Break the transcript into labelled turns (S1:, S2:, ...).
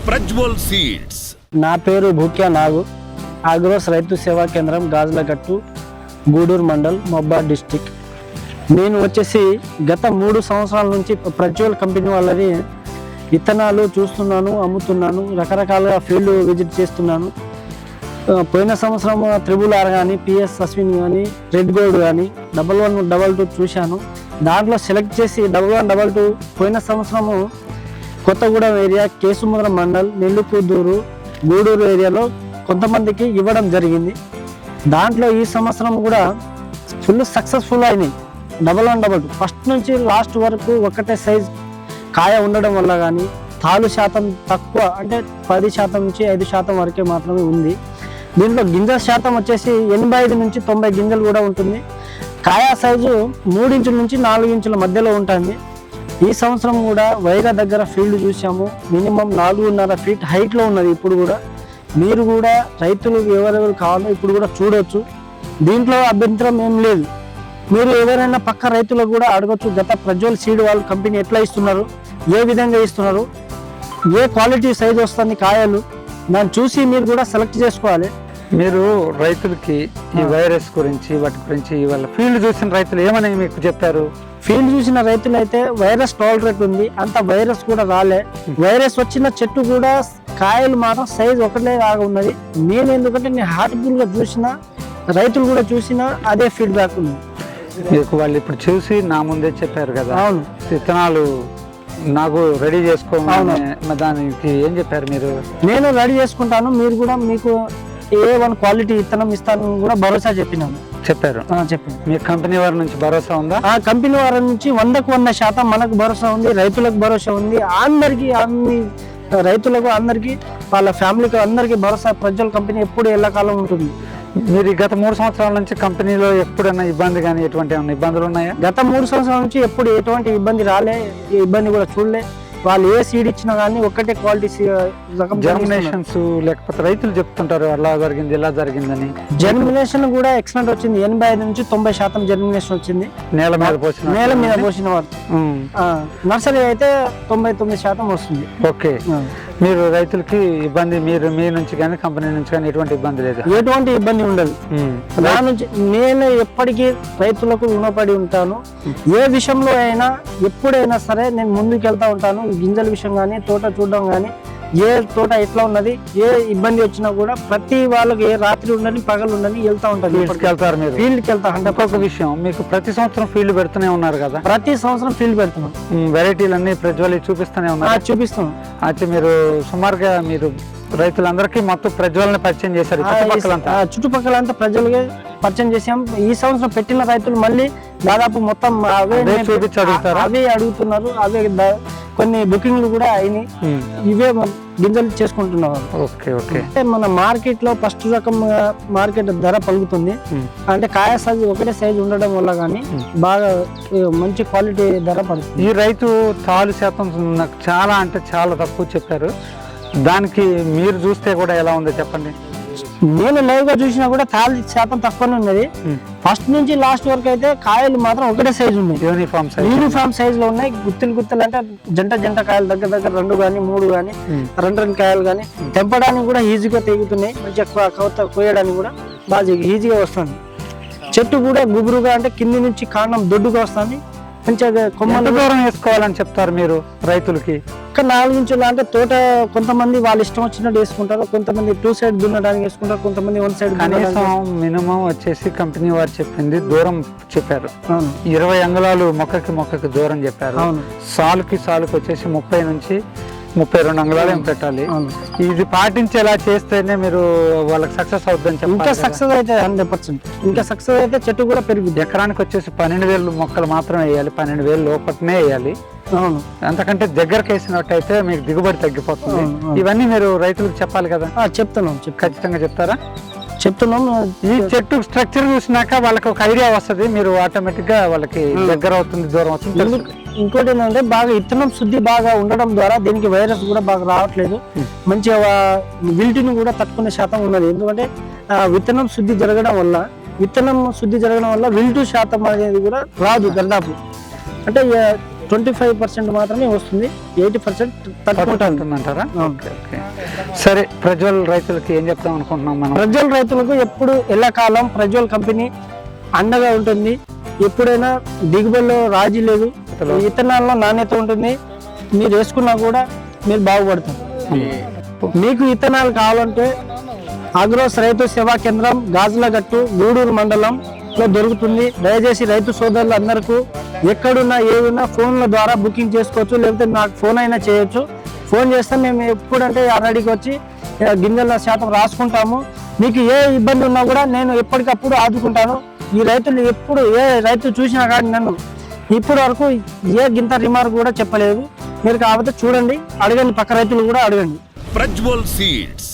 S1: Prajwal seeds.
S2: నా పేరు భూక్యా నాగు. ఆగ్రోస్ రైతు సేవా కేంద్రం గాజులగట్టు, గూడూరు మండల్, మహబూబాబాద్ డిస్టిక్. నేను వచ్చేసి గత 3 సంవత్సరాల నుంచి ప్రజ్వల్ కంపెనీ వాళ్ళని విత్తనాలు చూస్తున్నాను, అమ్ముతున్నాను, రకరకాలుగా ఫీల్డ్ విజిట్ చేస్తున్నాను. పోయిన సంవత్సరం 3R కానీ, PS అశ్విన్ కానీ, రెడ్ గోల్డ్ కానీ, 1122 చూశాను. దాంట్లో సెలెక్ట్ చేసి 1122 పోయిన సంవత్సరము కొత్తగూడెం ఏరియా, కేసుముద్ర మండల్, నెల్లికూదూరు, గూడూరు ఏరియాలో కొంతమందికి ఇవ్వడం జరిగింది. దాంట్లో ఈ సంవత్సరం కూడా ఫుల్ సక్సెస్ఫుల్ అయినాయి. 1122 ఫస్ట్ నుంచి లాస్ట్ వరకు ఒకటే సైజ్ కాయ ఉండడం వల్ల కానీ, తాలు శాతం తక్కువ, అంటే 10% నుంచి 5% వరకే మాత్రమే ఉంది. దీంట్లో గింజల శాతం వచ్చేసి 85 నుంచి 90 గింజలు కూడా ఉంటుంది. కాయ సైజు 3 ఇంచుల నుంచి 4 ఇంచుల మధ్యలో ఉంటుంది. ఈ సంవత్సరం కూడా వైరా దగ్గర ఫీల్డ్ చూసాము. మినిమం 4.5 ఫీట్ హైట్లో ఉన్నది. ఇప్పుడు కూడా మీరు కూడా రైతులు ఎవరెవరు కావాలో ఇప్పుడు కూడా చూడవచ్చు. దీంట్లో అభ్యంతరం ఏం లేదు. మీరు ఎవరైనా పక్క రైతులకు కూడా అడగచ్చు. గత ప్రజ్వల్ సీడ్ వాళ్ళు కంపెనీ ఎట్లా ఇస్తున్నారు, ఏ విధంగా ఇస్తున్నారు, ఏ క్వాలిటీ సైజ్ వస్తుంది కాయలు, దాన్ని చూసి మీరు కూడా సెలెక్ట్ చేసుకోవాలి.
S3: మీరు రైతులకి ఈ వైరస్ గురించి, వాటి గురించి వాళ్ళ ఫీల్డ్ చూసిన రైతులు ఏమని మీకు చెప్పారు?
S2: ఫీల్డ్ చూసిన రైతులు అయితే వైరస్ టాలరేట్ ఉంది, అంత వైరస్ కూడా రాలే. వైరస్ వచ్చిన చెట్టు కూడా కాయలు మాత్రం సైజ్ ఒకటే లాగా ఉన్నది. నేను ఎందుకంటే నేను హార్ట్ఫుల్ గా చూసిన, రైతులు కూడా చూసిన అదే ఫీడ్బ్యాక్ ఉంది.
S3: మీకు వాళ్ళు ఇప్పుడు చూసి నా ముందే చెప్పారు కదా.
S2: అవును,
S3: విత్తనాలు నాకు రెడీ చేసుకోవాలి, దానికి ఏం చెప్పారు మీరు?
S2: నేను రెడీ చేసుకుంటాను, మీరు కూడా మీకు A1 క్వాలిటీ విత్తనం ఇస్తాను కూడా భరోసా చెప్పినాను.
S3: చెప్పారు.
S2: చెప్పాను.
S3: మీ కంపెనీ వారి నుంచి భరోసా ఉందా?
S2: ఆ కంపెనీ వారి నుంచి 100% మనకు భరోసా ఉంది, రైతులకు భరోసా ఉంది. అందరికి, అన్ని రైతులకు, అందరికి, వాళ్ళ ఫ్యామిలీకి అందరికి భరోసా. ప్రజ్వల్ కంపెనీ ఎప్పుడు ఎల్లకాలం ఉంటుంది.
S3: మీరు గత 3 సంవత్సరాల నుంచి కంపెనీలో ఎప్పుడైనా ఇబ్బంది కానీ ఎటువంటి ఇబ్బందులు ఉన్నాయా?
S2: గత 3 సంవత్సరాల నుంచి ఎప్పుడు ఎటువంటి ఇబ్బంది రాలే, ఇబ్బంది కూడా చూడలే. వాళ్ళు ఏ సీడ్ ఇచ్చినా కానీ ఒక్కటే క్వాలిటీ రకం.
S3: జర్మినేషన్స్ లేకపోతే రైతులు చెప్తుంటారు అలా జరిగింది, ఇలా జరిగిందని.
S2: జర్మినేషన్ కూడా ఎక్సలెంట్ వచ్చింది. 85 నుంచి 90% జర్మినేషన్ వచ్చింది.
S3: నేల మీద పోసిన
S2: వారు. నర్సరీ అయితే 99% వస్తుంది.
S3: ఓకే. మీరు రైతులకి ఇబ్బంది, మీరు మీ నుంచి కానీ కంపెనీ నుంచి కానీ ఎటువంటి ఇబ్బంది లేదు?
S2: ఎటువంటి ఇబ్బంది ఉండదు. నా నుంచి నేను ఎప్పటికీ రైతులకు రుణపడి ఉంటాను. ఏ విషయంలో అయినా, ఎప్పుడైనా సరే నేను ముందుకు వెళ్తా ఉంటాను. గింజల విషయం కానీ, తోట చూడడం కానీ, ఏ తోట ఎట్లా ఉన్నది, ఏ ఇబ్బంది వచ్చినా కూడా ప్రతి వాళ్ళకి ఏ రాత్రి ఉండని పగలు ఉండని వెళ్తా ఉంటాను.
S3: వెళ్తారు మీరు?
S2: ఫీల్డ్కి వెళ్తా. అంటే
S3: ఒక విషయం, మీకు ప్రతి సంవత్సరం ఫీల్డ్ పెడుతూనే ఉన్నారు కదా?
S2: ప్రతి సంవత్సరం ఫీల్డ్ పెడుతున్నాం.
S3: వెరైటీలు అన్ని ప్రజ్వల్ చూపిస్తూనే ఉన్నారు?
S2: చూపిస్తాం.
S3: అయితే మీరు సుమారుగా మీరు రైతులందరికీ మొత్తం ప్రజ్వల్ని పరిచయం చేశారు?
S2: చుట్టుపక్కలంతా ప్రజలకి పరిచయం చేసాం. ఈ సంవత్సరం పెట్టిన రైతులు మళ్ళీ దాదాపు మొత్తం అవే అడుగుతున్నారు. అవే కొన్ని బుకింగ్లు కూడా అయినాయి. ఇవే గింజలు చేసుకుంటున్నారు.
S3: Okay okay.
S2: మన మార్కెట్ లో ఫస్ట్ రకం మార్కెట్ ధర పలుకుతుంది. అంటే కాయ సైజు ఒకటే సైజు ఉండడం వల్ల కానీ బాగా మంచి క్వాలిటీ ధర పడుతుంది.
S3: ఈ రైతు తాలు శాతం నాకు చాలా అంటే చాలా తక్కువ చెప్పారు. దానికి మీరు చూస్తే కూడా ఎలా ఉందో చెప్పండి.
S2: నేను లైవ్ గా చూసినా కూడా తాలు శాతం తక్కువనే ఉన్నది. ఫస్ట్ నుంచి లాస్ట్ వరకు అయితే కాయలు మాత్రం ఒకటే సైజు ఉన్నాయి. యూనిఫామ్ సైజ్ లో ఉన్నాయి. గుత్తులు అంటే జంట కాయలు దగ్గర 2 కానీ 3 కానీ 2 కాయలు కానీ తెంపడానికి కూడా ఈజీగా తెగుతున్నాయి. మంచిగా కోయడానికి కూడా బాగా ఈజీగా వస్తుంది. చెట్టు కూడా గుబురుగా, అంటే కింది నుంచి కాండం దొడ్డుగా వస్తుంది. మంచిగా కొమ్మలు
S3: దూరం వేసుకోవాలని చెప్తారు మీరు రైతులకి?
S2: 4 ఇంచులు. అంటే తోట కొంతమంది వాళ్ళు ఇష్టం వచ్చినట్టు వేసుకుంటారు. కొంతమంది 2 సైడ్ దున్నడానికి వేసుకుంటారు, కొంతమంది 1 సైడ్.
S3: కనీసం మినిమం వచ్చేసి కంపెనీ వారు చెప్పింది దూరం చెప్పారు. 20 అంగుళాలు మొక్కకి దూరం చెప్పారు. సాలుకి వచ్చేసి 30 నుంచి 32 అంగుళాలు ఏం పెట్టాలి. ఇది పాటించేలా చేస్తేనే మీరు వాళ్ళకి సక్సెస్ అవుతుందని చెప్పారు.
S2: ఇంకా సక్సెస్ అయితే 100%. ఇంకా సక్సెస్ అయితే చెట్టు కూడా పెరుగుతుంది.
S3: ఎకరానికి వచ్చేసి 12,000 మొక్కలు మాత్రమే వేయాలి. 12,000 లోపలనే వేయాలి.
S2: అవును.
S3: అంతకంటే దగ్గరకు వేసినట్టయితే మీకు దిగుబడి తగ్గిపోతుంది. ఇవన్నీ మీరు రైతులకు చెప్పాలి కదా?
S2: చెప్తున్నాం.
S3: ఖచ్చితంగా చెప్తారా?
S2: చెప్తున్నాం.
S3: ఈ చెట్టు స్ట్రక్చర్ చూసినాక వాళ్ళకి ఒక ఐడియా వస్తుంది. మీరు ఆటోమేటిక్ గా వాళ్ళకి దగ్గర అవుతుంది, దూరం అవుతుంది.
S2: ఇంకోటి ఏంటంటే బాగా విత్తనం శుద్ధి బాగా ఉండడం ద్వారా దీనికి వైరస్ కూడా బాగా రావట్లేదు. మంచిగా విల్టిని కూడా తట్టుకునే శాతం ఉన్నది. ఎందుకంటే విత్తనం శుద్ధి జరగడం వల్ల విల్టు శాతం అనేది కూడా రాదు దాదాపు. అంటే 25% మాత్రమే వస్తుంది, 80% తట్టుకుంటుంది.
S3: అంటారా? ఓకే. సరే, ప్రజ్వల్ రైతులకి ఏం చెప్తాం అనుకుంటున్నాం మనం?
S2: ప్రజ్వల్ రైతులకు ఎప్పుడు ఎల్లకాలం ప్రజ్వల్ కంపెనీ అండగా ఉంటుంది. ఎప్పుడైనా దిగుబడిలో రాజీ లేదు, విత్తనాల్లో నాణ్యత ఉంటుంది. మీరు వేసుకున్నా కూడా మీరు బాగుపడతారు. మీకు విత్తనాలు కావాలంటే అగ్రోస్ రైతు సేవా కేంద్రం గాజులగట్టు గూడూరు మండలంలో దొరుకుతుంది. దయచేసి రైతు సోదరులు అందరికీ ఎక్కడున్నా ఏదున్నా ఫోన్ల ద్వారా బుకింగ్ చేసుకోవచ్చు, లేకపోతే నాకు ఫోన్ అయినా చేయొచ్చు. ఫోన్ చేస్తే మేము ఎప్పుడంటే రెడీకి వచ్చి గింజల శాతం రాసుకుంటాము. మీకు ఏ ఇబ్బంది ఉన్నా కూడా నేను ఎప్పటికప్పుడు ఆదుకుంటాను. ఈ రైతులు ఎప్పుడు ఏ రైతు చూసినా కానీ నన్ను ఇప్పటి వరకు ఏ గింత రిమార్క్ కూడా చెప్పలేదు. మీరు కాకపోతే చూడండి, అడగండి, పక్క రైతులు కూడా అడగండి.
S1: ప్రజ్వల్ సీడ్స్